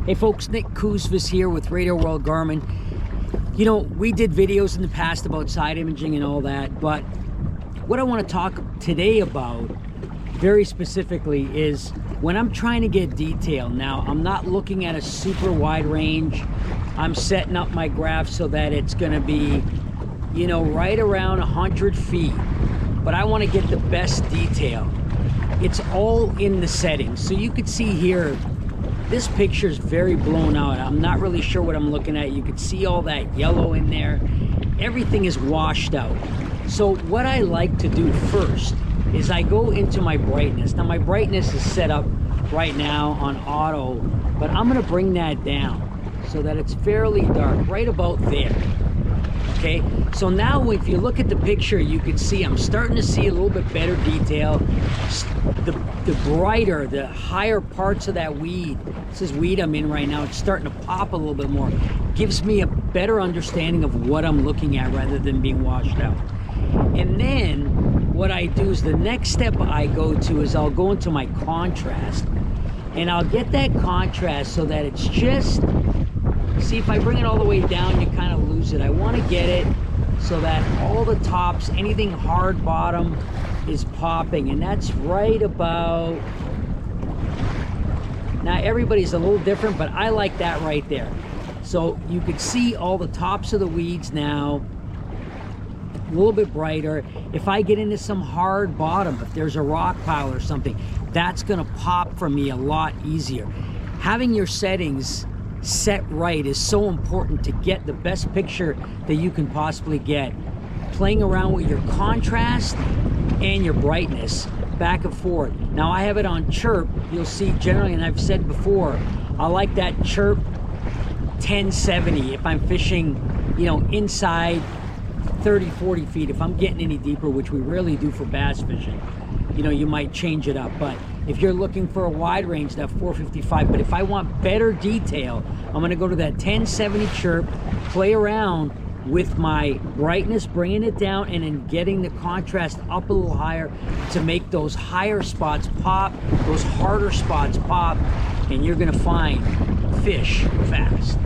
Hey folks, Nick Kuzvis here with Radioworld Garmin. You know, we did videos in the past about side imaging and all that, but what I want to talk today about very specifically is when I'm trying to get detail. Now, I'm not looking at a super wide range. I'm setting up my graph so that it's going to be, you know, right around 100 feet. But I want to get the best detail. It's all in the settings. So you could see here, this picture is very blown out. I'm not really sure what I'm looking at. You can see all that yellow in there. Everything is washed out. So what I like to do first is I go into my brightness. Now my brightness is set up right now on auto, but I'm gonna bring that down so that it's fairly dark, right about there. Okay, so now if you look at the picture, you can see I'm starting to see a little bit better detail. The brighter, the higher parts of that weed, this is weed I'm in right now, it's starting to pop a little bit more. Gives me a better understanding of what I'm looking at rather than being washed out. And then what I do is the next step I go to is I'll go into my contrast, and I'll get that contrast so that it's just, see, if I bring it all the way down, you kind of lose it. I want to get it so that all the tops, anything hard bottom is popping, and that's right about, now everybody's a little different, but I like that right there. So you could see all the tops of the weeds now, a little bit brighter. If I get into some hard bottom, if there's a rock pile or something, that's gonna pop for me a lot easier. Having your settings set right is so important to get the best picture that you can possibly get. Playing around with your contrast and your brightness back and forth. Now I have it on chirp. You'll see generally, and I've said before, I like that chirp 1070 if I'm fishing, you know, inside 30-40 feet. If I'm getting any deeper, which we rarely do for bass fishing, you know, you might change it up. But if you're looking for a wide range, that 455. But if I want better detail, I'm going to go to that 1070 chirp, play around with my brightness, bringing it down, and then getting the contrast up a little higher to make those higher spots pop, those harder spots pop, and you're going to find fish fast.